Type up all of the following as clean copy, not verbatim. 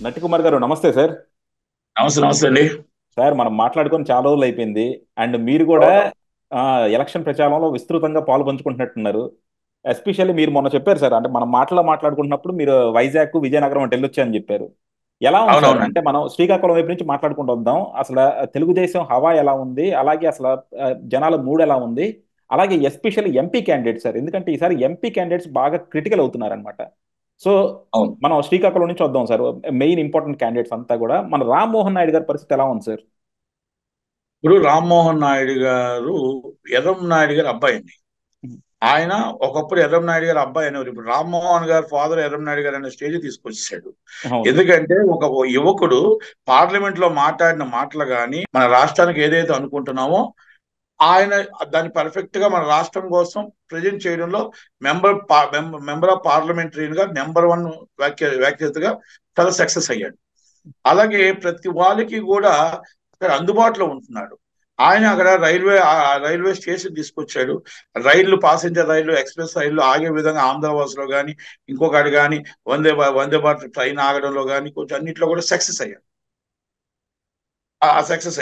నటికుమార్ గారు నమస్తే సార్. నమస్తే నమస్తే అండి. సార్ మనం మాట్లాడుకొని చాలా రోజులు అయిపోయింది. అండ్ మీరు కూడా అవును. ఎలక్షన్ ప్రచారంలో విస్తృతంగా పాలు పంచుకుంటున్నట్టున్నారు. ఎస్పెషల్లీ మీరు మొన్న చెప్పారు సార్, అంటే మనం మాట్లాడుకుంటున్నప్పుడు మీరు వైజాగ్ విజయనగరం అంటే వెళ్ళొచ్చారని చెప్పారు. ఎలా ఉంది సార్? అంటే అవునవునండి. మనం శ్రీకాకుళం వైపు నుంచి మాట్లాడుకుంటూ వద్దాం. అసలు తెలుగుదేశం హవా ఎలా ఉంది, అలాగే అసలు జనాల మూడ్ ఎలా ఉంది, అలాగే ఎస్పెషల్లీ ఎంపీ క్యాండిడేట్ సార్, ఎందుకంటే ఈసారి ఎంపీ క్యాండిడేట్స్ బాగా క్రిటికల్ అవుతున్నారనమాట. సో అవును. మనం శ్రీకాకుళం నుంచి వద్దాం సార్. మెయిన్ ఇంపార్టెంట్ క్యాండిడేట్స్ అంతా కూడా మన రామ్మోహన్ నాయుడు గారి పరిస్థితి ఎలా ఉంది సార్? ఇప్పుడు రామ్మోహన్ నాయుడు గారు ఎర్రం నాయుడు గారి అబ్బాయి అండి. ఆయన ఒకప్పుడు ఎర్రం నాయుడు గారి అబ్బాయి అనేవారు. ఇప్పుడు రామ్మోహన్ గారి ఫాదర్ ఎర్రం నాయుడు గారు అనే స్టేజ్ తీసుకొచ్చేసాడు. అవును. ఎందుకంటే ఒక యువకుడు పార్లమెంట్ లో మాట్లాడిన మాటలు గాని మన రాష్ట్రానికి ఏదైతే అనుకుంటున్నామో ఆయన దాన్ని పర్ఫెక్ట్ గా మన రాష్ట్రం కోసం ప్రజెంట్ చేయడంలో మెంబర్ ఆఫ్ పార్లమెంటరీ గా నెంబర్ 1 వ్యాఖ్యతగా చాలా సక్సెస్ అయ్యాడు. అలాగే ప్రతి వాళ్ళకి కూడా అక్కడ అందుబాటులో ఉంటున్నాడు. ఆయన అక్కడ రైల్వే స్టేషన్ తీసుకొచ్చాడు. ప్యాసింజర్ రైళ్లు, ఎక్స్ప్రెస్ రైళ్లు ఆగే విధంగా ఆంధ్రవాస్ లో కానీ ఇంకొకటి కానీ వందే భారత్ ట్రైన్ ఆగడంలో కానీ కొంచెం అన్నింటిలో కూడా సక్సెస్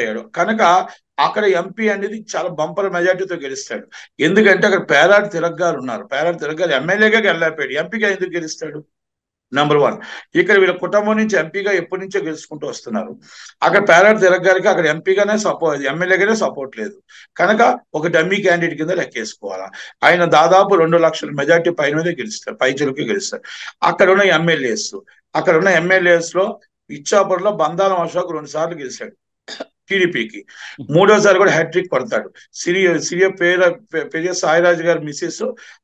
అయ్యాడు కనుక అక్కడ ఎంపీ అనేది చాలా బంపర్ మెజార్టీతో గెలుస్తాడు. ఎందుకంటే అక్కడ పేరాడు తిలక్ గారు ఉన్నారు. పేరాడు తిలక్ గారు ఎమ్మెల్యేగా గెలలేకపోయాడు, ఎంపీగా ఎందుకు గెలుస్తాడు? నెంబర్ 1. ఇక్కడ వీళ్ళ కుటుంబం నుంచి ఎంపీగా ఎప్పటి నుంచో గెలుచుకుంటూ వస్తున్నారు. అక్కడ పేరాడు తిలక్ గారికి అక్కడ ఎంపీగానే సపోర్ట్, ఎమ్మెల్యేగానే సపోర్ట్ లేదు కనుక ఒక డమ్మీ క్యాండిడేట్ కింద లెక్కేసుకోవాలా. ఆయన దాదాపు 2 లక్షల మెజార్టీ పైన మీద గెలుస్తారు, పైచులకి గెలుస్తారు. అక్కడ ఉన్న ఎమ్మెల్యేస్ అక్కడ ఉన్న ఎమ్మెల్యేస్ లో ఇచ్చాపురంలో బందాలం అశోక్ 2 సార్లు గెలిచాడు టీడీపీకి. మూడోసారి కూడా హ్యాట్రిక్ కొడతాడు. సిరియ పెరియ సాయిరాజు గారి మిస్సెస్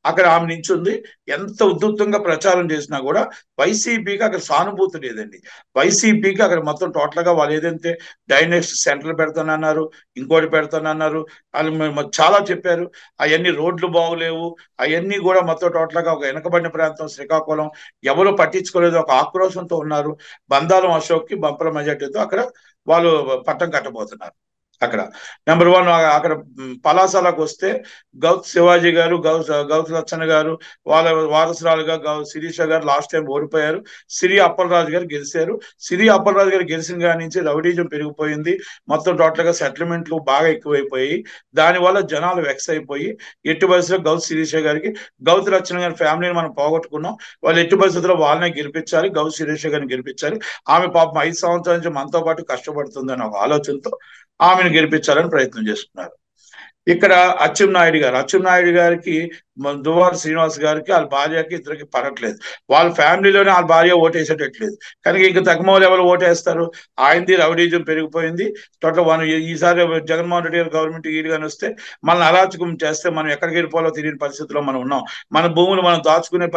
అక్కడ ఆమె నించుంది. ఎంత ఉధృతంగా ప్రచారం చేసినా కూడా వైసీపీకి అక్కడ సానుభూతి లేదండి. వైసీపీకి అక్కడ మొత్తం టోటల్ గా వాళ్ళు ఏదైతే డైనెక్స్ట్ సెంటర్ పెడతానన్నారు, ఇంకోటి పెడతానన్నారు, వాళ్ళు చాలా చెప్పారు. అవన్నీ రోడ్లు బాగులేవు, అవన్నీ కూడా మొత్తం టోటల్ గా ఒక వెనకబడిన ప్రాంతం శ్రీకాకుళం, ఎవరు పట్టించుకోలేదు, ఒక ఆక్రోశంతో ఉన్నారు. బందాలం అశోక్ కి బంపర్ మెజార్టీతో అక్కడ వాళ్ళు పట్టం కట్టబోతున్నారు. అక్కడ నెంబర్ 1 అక్కడ పలాసలకు వస్తే గౌత్ శివాజీ గారు, గౌత్ లచ్చన్న గారు, వాళ్ళ వారసురాలుగా శిరీష గారు లాస్ట్ టైం ఓడిపోయారు. సిరి అప్పలరాజు గారు గెలిచారు. సిరి అప్పలరాజు గారు గెలిచిన కాడి నుంచి రౌడీజం పెరిగిపోయింది. మొత్తం టోటల్ గా సెటిల్మెంట్లు బాగా ఎక్కువైపోయి దానివల్ల జనాలు వెక్స్ అయిపోయి ఎట్టి పరిస్థితుల్లో శిరీష గారికి, గౌత్ లచ్చన్న గారి ఫ్యామిలీని మనం పోగొట్టుకున్నాం. వాళ్ళు ఎట్టి పరిస్థితుల్లో వాళ్ళనే గెలిపించాలి, శిరీష గారిని గెలిపించాలి. ఆమె పాపం 5 సంవత్సరాల నుంచి మనతో పాటు కష్టపడుతుందని ఒక ఆలోచనతో ఆమెను గెలిపించాలని ప్రయత్నం చేస్తున్నారు. ఇక్కడ అచ్చెన్నాయుడు గారికి దువ్వార శ్రీనివాస్ గారికి వాళ్ళ భార్యకి ఇద్దరికి పడట్లేదు. వాళ్ళ ఫ్యామిలీలోనే వాళ్ళ భార్య ఓటేసేటట్లేదు కనుక ఇంక తగ్గమోలు ఎవరు ఓటేస్తారు? ఆయనది రౌడీజం పెరిగిపోయింది. ఈసారి జగన్మోహన్ రెడ్డి గారు గవర్నమెంట్ ఈడుగాని వస్తే మనల్ని అరాచకం చేస్తే మనం ఎక్కడికి వెళ్ళిపోవాలో తెలియని పరిస్థితిలో మనం ఉన్నాం. మన భూములు మనం దోచుకునే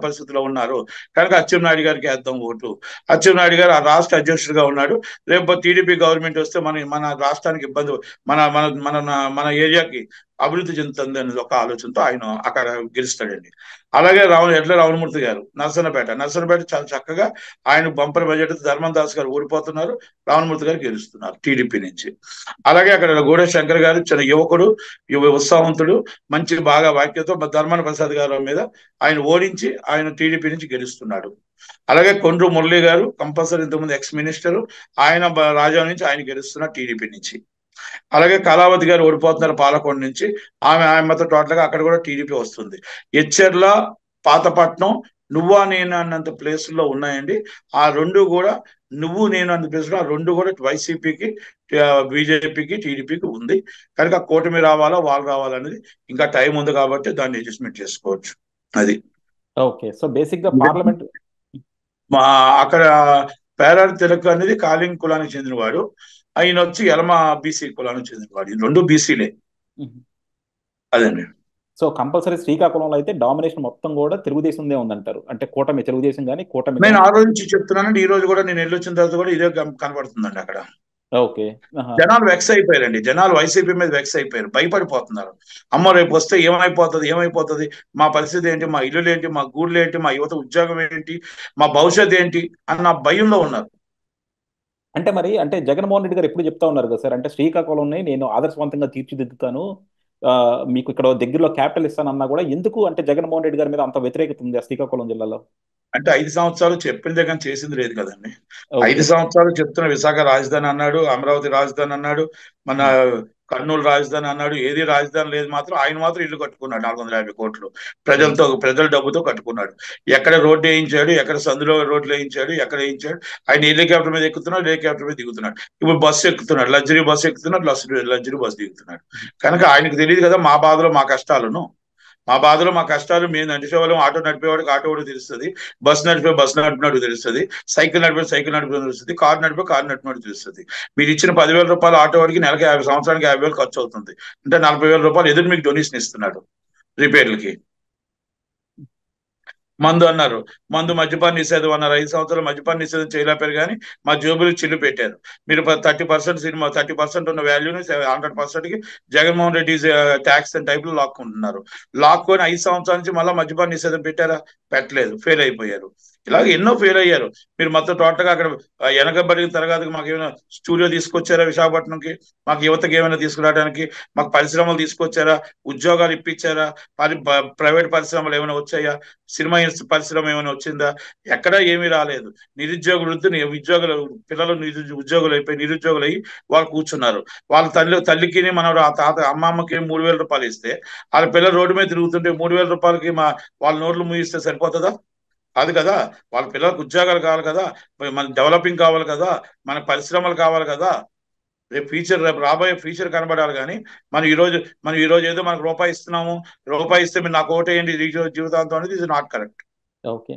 పరిస్థితిలో ఉన్నారు కనుక అచ్చెన్నాయుడు గారికి వేద్దాం ఓటు. అచ్చెన్నాయుడు గారు ఆ రాష్ట్ర అధ్యక్షుడిగా ఉన్నాడు. రేపు టీడీపీ గవర్నమెంట్ వస్తే మన రాష్ట్రానికి ఇబ్బంది, మన మన మన మన ఏరియాకి అభివృద్ధి చెందుతుంది అనేది ఒక ఆలోచనతో ఆయన అక్కడ గెలుస్తాడండి. అలాగే ఎడ్ల రావణమూర్తి గారు నర్సన్నపేట చాలా చక్కగా ఆయన బంపర్ బడ్జెట్ ధర్మం దాస్ గారు ఓడిపోతున్నారు, రావణమూర్తి గారు గెలుస్తున్నారు టీడీపీ నుంచి. అలాగే అక్కడ గూడె శంకర్ గారు చిన్న యువకుడు, ఉత్సాహవంతుడు, మంచి బాగా వాక్యతో ధర్మాన ప్రసాద్ గారి మీద ఆయన ఓడించి ఆయన టీడీపీ నుంచి గెలుస్తున్నాడు. అలాగే కొండ్రు మురళి గారు కంపల్సరీ ఇంతకుముందు ఎక్స్ మినిస్టర్, ఆయన రాజా నుంచి ఆయన గెలుస్తున్నారు టీడీపీ నుంచి. అలాగే కళావతి గారు ఓడిపోతున్నారు పాలకొండ నుంచి, ఆమెతో టోటల్ గా అక్కడ కూడా టీడీపీ వస్తుంది. ఎచ్చెర్ల, పాతపట్నం, నువ్వా నేను అన్నంత ప్లేసుల్లో ఉన్నాయండి. ఆ రెండు కూడా నువ్వు నేను అన్న ప్లేసులో ఆ రెండు కూడా వైసీపీకి, బీజేపీకి, టీడీపీకి ఉంది కనుక కూటమి రావాలా వాళ్ళు రావాలనేది ఇంకా టైం ఉంది కాబట్టి దాన్ని అడ్జస్ట్మెంట్ చేసుకోవచ్చు. అది ఓకే, సో బేసిక్ గా పార్లమెంట్. మా అక్కడ పేరాడు తిలక్ అనేది కాలింగ్ కులానికి చెందినవాడు. ఆయన వచ్చి ఎలమ బీసీ కులానికి చెందినవాడు. ఈ రెండు బీసీలే. అదండి. సో కంపల్సరీ శ్రీకాకుళంలో అయితే డామినేషన్ మొత్తం కూడా తెలుగుదేశందే ఉందంటారు, అంటే కూటమి, తెలుగుదేశం కానీ కూటమి నేను కానీ. ఆ రోజు నుంచి చెప్తున్నానండి, ఈ రోజు కూడా నేను వెళ్ళొచ్చిన తర్వాత కూడా ఇదే కనబడుతుందండి అక్కడ. ఓకే. జనాలు వెక్స్ అయిపోయారండి. జనాలు వైసీపీ మీద వెక్స్ అయిపోయారు, భయపడిపోతున్నారు. అమ్మ రేపు వస్తే ఏమైపోతుంది, మా పరిస్థితి ఏంటి, మా ఇల్లులు ఏంటి, మా గూళ్ళు ఏంటి, మా యువత ఉద్యోగం ఏంటి, మా భవిష్యత్ ఏంటి అన్న భయంలో ఉన్నారు. అంటే మరి అంటే జగన్మోహన్ రెడ్డి గారు ఎప్పుడు చెప్తా ఉన్నారు కదా సార్, అంటే శ్రీకాకుళంని నేను ఆదర్శవంతంగా తీర్చిదిద్దుతాను, మీకు ఇక్కడ దగ్గరలో క్యాపిటల్ ఇస్తానన్నా కూడా ఎందుకు అంటే జగన్మోహన్ రెడ్డి గారి మీద అంత వ్యతిరేకత ఉంది ఆ శ్రీకాకుళం జిల్లాలో? అంటే 5 సంవత్సరాలు చెప్పిందే కానీ చేసింది లేదు కదండి. ఓకే. 5 సంవత్సరాలు చెప్తున్న విశాఖ రాజధాని అన్నాడు, అమరావతి రాజధాని అన్నాడు, మన కర్నూలు రాజధాని అన్నాడు. ఏది రాజధాని లేదు, మాత్రం ఆయన మాత్రం ఇల్లు కట్టుకున్నాడు 450 కోట్లు ప్రజల డబ్బుతో కట్టుకున్నాడు. ఎక్కడ రోడ్డు వేయించాడు, ఎక్కడ సందులో రోడ్లు వేయించాడు, ఎక్కడ వేయించాడు. ఆయన హెలికాప్టర్ మీద ఎక్కుతున్నాడు, హెలికాప్టర్ మీద దిగుతున్నాడు. ఇప్పుడు బస్సు ఎక్కుతున్నాడు, లగ్జరీ బస్సు ఎక్కుతున్నాడు, లగ్జరీ బస్సు దిగుతున్నాడు. కనుక ఆయనకు తెలియదు కదా మా బాధలో మా కష్టాలను. మా కష్టాలు మేము నడిచేవాళ్ళం. ఆటో నడిపేవాడికి ఆటో కూడా తెలుస్తుంది, బస్సు నడిపినాడు తెలుస్తుంది, సైకిల్ నడిపే తెలుస్తుంది, కారు నడిపినాడు తెలుస్తుంది. మీరు ఇచ్చిన 10,000 రూపాయలు ఆటో వాడికి నెలకి సంవత్సరానికి 50,000 ఖర్చు అవుతుంది. అంటే 40,000 రూపాయలు ఎదురు మీకు డొనేషన్ ఇస్తున్నాడు రిపేర్లకి. మందు అన్నారు, మద్యపాన నిషేధం అన్నారు. 5 సంవత్సరాలు మద్యపాన నిషేధం చేయలేపారు, కానీ మా జోబులు చిల్లు పెట్టారు. మీరు 30% సినిమా 30% ఉన్న వాల్యూని 100% కి Jaganmohan Reddy tax and type లో లాక్కుంటున్నారు. లాక్కొని 5 సంవత్సరాల నుంచి మళ్ళీ మద్యపాన నిషేధం పెట్టారా? పెట్టలేదు, ఫెయిల్ అయిపోయారు. ఇలాగ ఎన్నో ఫెయిల్ అయ్యారు. మీరు మొత్తం టోటల్గా అక్కడ వెనకబడిన తరగతికి మాకు ఏమైనా స్టూడియో తీసుకొచ్చారా? విశాఖపట్నంకి మాకు యువతకి ఏమైనా తీసుకురావడానికి మాకు పరిశ్రమలు తీసుకొచ్చారా? ఉద్యోగాలు ఇప్పించారా? ప్రైవేట్ పరిశ్రమలు ఏమైనా వచ్చాయా? సినిమా పరిశ్రమ ఏమైనా వచ్చిందా? ఎక్కడా ఏమీ రాలేదు. నిరుద్యోగ వృద్ధి ఉద్యోగులు పిల్లలు ఉద్యోగులు అయిపోయి నిరుద్యోగులు అయ్యి వాళ్ళు కూర్చున్నారు. వాళ్ళ తల్లికి మన తాత అమ్మమ్మకి 3,000 రూపాయలు ఇస్తే వాళ్ళ పిల్లలు రోడ్డు మీద తిరుగుతుంటే 3,000 రూపాయలకి వాళ్ళ నోట్లు మూయిస్తే సరిపోతుందా? అది కదా. వాళ్ళ పిల్లలకు ఉద్యోగాలు కావాలి కదా, మన డెవలపింగ్ కావాలి కదా, మన పరిశ్రమలు కావాలి కదా. రేపు రాబోయే ఫ్యూచర్ కనబడాలి. కానీ మనం ఈ రోజు ఏదో మనకు రూపాయి ఇస్తున్నాము, రూపాయి ఇస్తే మీరు నాకు ఓటేయండి జీవితాంతం అనేది ఇది నాట్ కరెక్ట్. ఓకే.